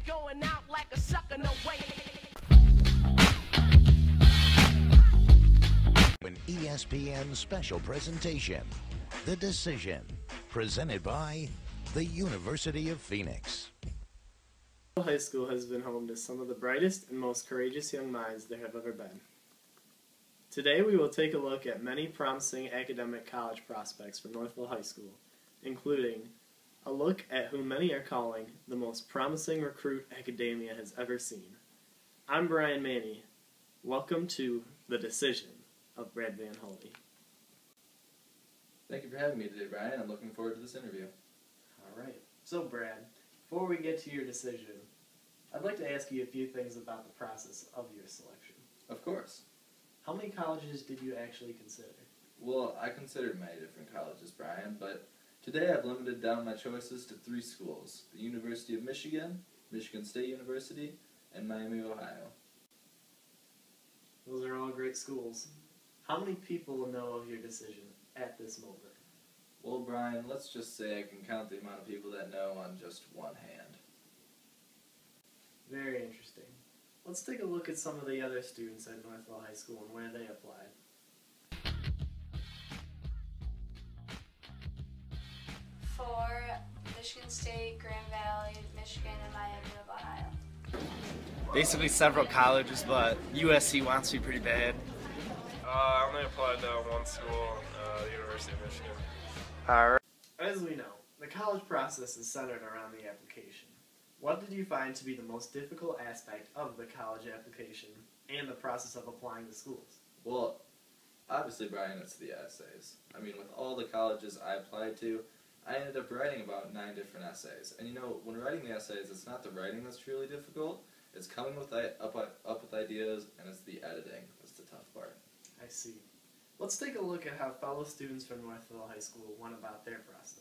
ain't going out like a sucker, no way. An ESPN special presentation, The Decision, presented by the University of Phoenix. High School has been home to some of the brightest and most courageous young minds there have ever been. Today we will take a look at many promising academic college prospects from Northville High School, including a look at who many are calling the most promising recruit academia has ever seen. I'm Brian Manny. Welcome to The Decision of Brad Van Holy. Thank you for having me today, Brian. I'm looking forward to this interview. All right. So, Brad, before we get to your decision, I'd like to ask you a few things about the process of your selection. Of course. How many colleges did you actually consider? Well, I considered many different colleges, Brian, but today I've limited down my choices to 3 schools: the University of Michigan, Michigan State University, and Miami, Ohio. Those are all great schools. How many people know of your decision at this moment? Well, Brian, let's just say I can count the amount of people that know on just one hand. Very interesting. Let's take a look at some of the other students at Northville High School and where they applied. For Michigan State, Grand Valley, Michigan, and Miami of Ohio. Basically several colleges, but USC wants me pretty bad. I only applied to one school, the University of Michigan. Alright. As we know, the college process is centered around the application. What did you find to be the most difficult aspect of the college application and the process of applying to schools? Well, obviously, Brian, it's the essays. I mean, with all the colleges I applied to, I ended up writing about 9 different essays. And you know, when writing the essays, it's not the writing that's truly difficult. It's coming with up with ideas, and it's the editing that's the tough part. I see. Let's take a look at how fellow students from Northville High School went about their process.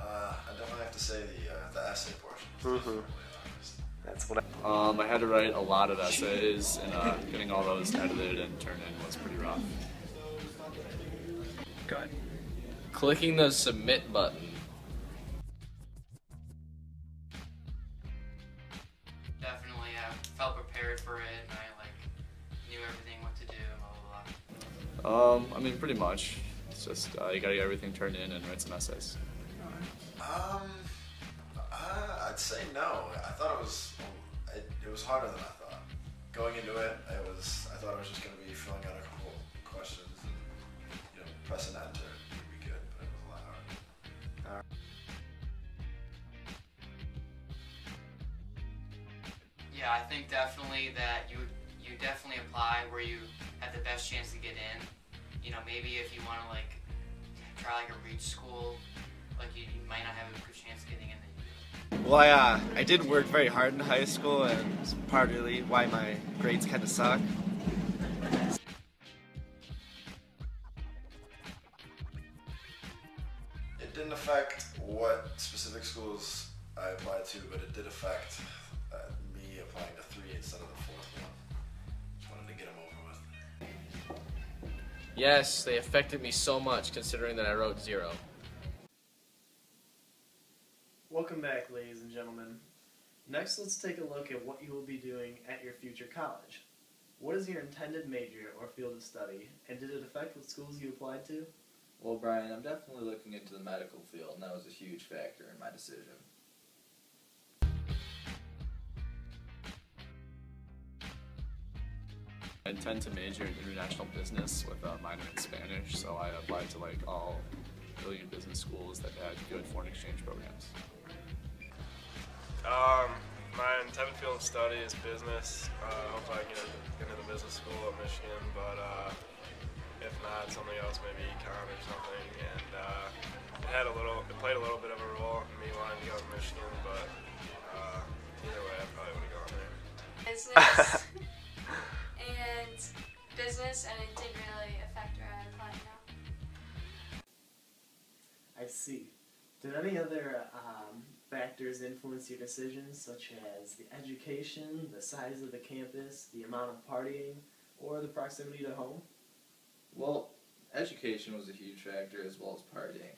I definitely have to say the essay portion. That's what I had to write a lot of essays, and getting all those edited and turned in was pretty rough. Go ahead. Clicking the submit button. Definitely felt prepared for it, and I knew everything what to do and blah blah blah. I mean, pretty much. It's just you gotta get everything turned in and write some essays. I'd say no. I thought it was harder than I thought. Going into it, I thought it was just going to be filling out a couple questions and press an enter. It'd be good, but it was a lot harder. Yeah, I think definitely that you definitely apply where you have the best chance to get in. Maybe if you want to try a reach school, you might not have a good chance of getting in there. Well, I did work very hard in high school, and it's partly why my grades kind of suck. It didn't affect what specific schools I applied to, but it did affect me applying to 3 instead of the 4th one. Just wanted to get them over with. Yes, they affected me so much considering that I wrote 0. Welcome back, ladies and gentlemen. Next, let's take a look at what you will be doing at your future college. What is your intended major or field of study, and did it affect what schools you applied to? Well, Brian, I'm definitely looking into the medical field, and that was a huge factor in my decision. I intend to major in international business with a minor in Spanish, so I applied to all brilliant business schools that had good foreign exchange programs. My intended field of study is business. Hopefully I can get into the business school at Michigan, but if not, something else, maybe econ or something. And it played a little bit of a role in me wanting to go to Michigan, but either way, I probably would have gone there. Business and it didn't really affect where I applied now. I see. Did any other factors influence your decisions, such as the education, the size of the campus, the amount of partying, or the proximity to home? Well, education was a huge factor as well as partying.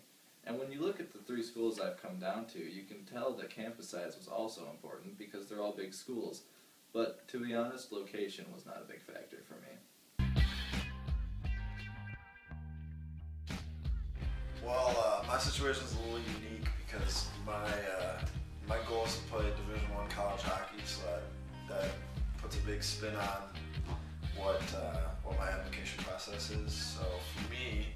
And when you look at the three schools I've come down to, you can tell that campus size was also important because they're all big schools. But to be honest, location was not a big factor for me. Well, my situation is a little unique because my goal is to play Division I college hockey, so that puts a big spin on what my application process is. So for me,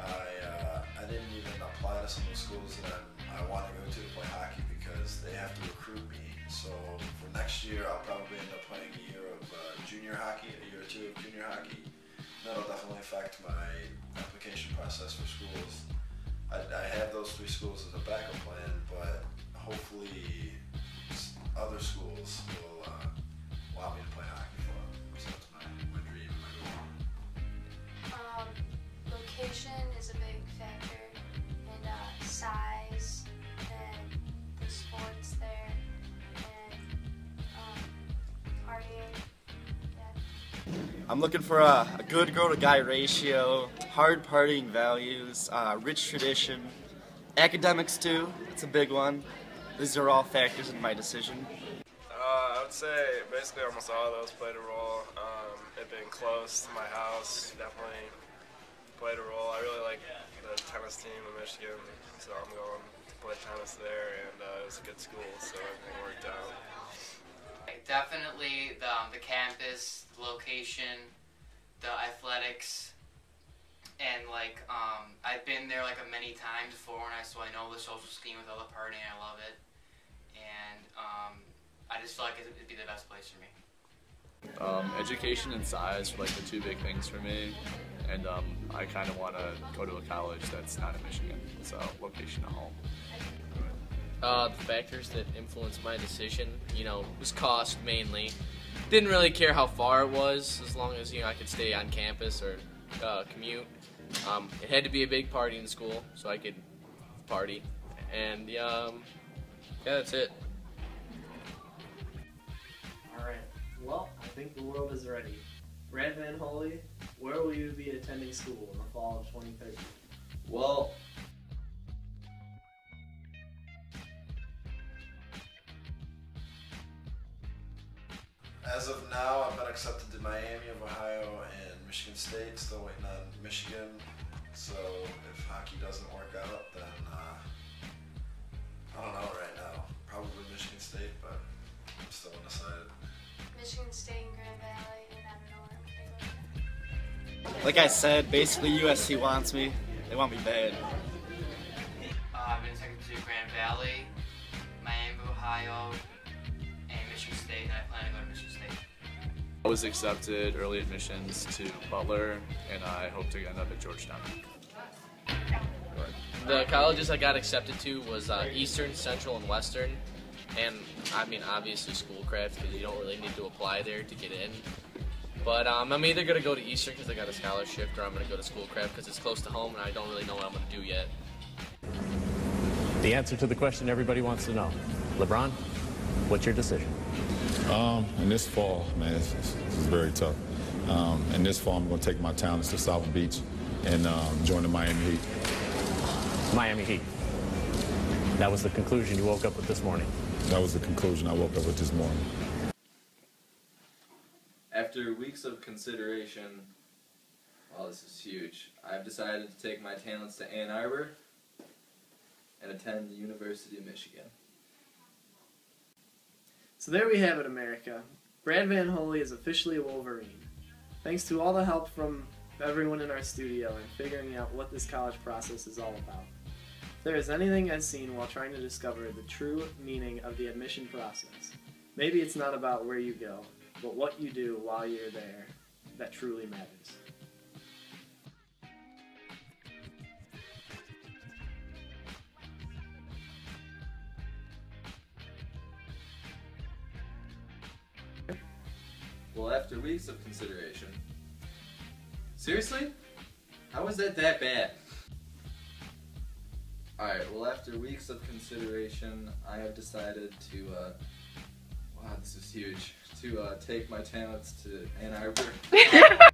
I didn't even apply to some of the schools that I want to go to play hockey because they have to recruit me. So for next year, I'll probably end up playing a year of junior hockey, a year or two of junior hockey. That'll definitely affect my application process for schools. I have those three schools as a backup plan, but hopefully other schools will allow me to play hockey for them. So that's my dream and my goal. Location is a big factor, and size, and the sports there, and partying. Yeah. I'm looking for a good girl to guy ratio, hard partying values, rich tradition, academics too. It's a big one. These are all factors in my decision. I would say basically almost all of those played a role. It being close to my house definitely played a role. I really like the tennis team in Michigan, so I'm going to play tennis there, and it was a good school, so everything worked out. Definitely the campus, the location, the athletics, and like I've been there like many times before, so I know the social scheme with all the partying. I love it, and I just feel like it'd be the best place for me. Education and size were like the two big things for me, and I kind of want to go to a college that's not in Michigan, so location at home. The factors that influenced my decision, was cost mainly. Didn't really care how far it was, as long as I could stay on campus or commute. It had to be a big party in school, so I could party, and yeah, that's it. All right. Well, I think the world is ready. Brad Van Holy, where will you be attending school in the fall of 2013? Well, as of now, I've been accepted to Miami of Ohio and Michigan State, still waiting on Michigan. So if hockey doesn't work out, then I don't know right now. Probably Michigan State, but I'm still undecided. Michigan State and Grand Valley, and I don't know where I'm going to go. Like I said, basically USC wants me. They want me bad. I've been accepted to Grand Valley, Miami, Ohio, and Michigan State, and I plan to go to Michigan State. I was accepted early admissions to Butler, and I hope to end up at Georgetown. The colleges I got accepted to was Eastern, Central, and Western. And, obviously Schoolcraft, because you don't really need to apply there to get in. But I'm either going to go to Eastern because I got a scholarship, or I'm going to go to Schoolcraft because it's close to home and I don't really know what I'm going to do yet. The answer to the question everybody wants to know. LeBron, what's your decision? In this fall, man, this is very tough. In this fall, I'm going to take my talents to South Beach and join the Miami Heat. Miami Heat. That was the conclusion you woke up with this morning. That was the conclusion I woke up with this morning. After weeks of consideration, well, this is huge, I've decided to take my talents to Ann Arbor and attend the University of Michigan. So there we have it, America. Brad Van Holy is officially a Wolverine. Thanks to all the help from everyone in our studio in figuring out what this college process is all about. If there is anything I've seen while trying to discover the true meaning of the admission process, maybe it's not about where you go, but what you do while you're there that truly matters. Well, after weeks of consideration... Seriously? How was that bad? Alright, well, after weeks of consideration, I have decided to, wow, this is huge, to take my talents to Ann Arbor.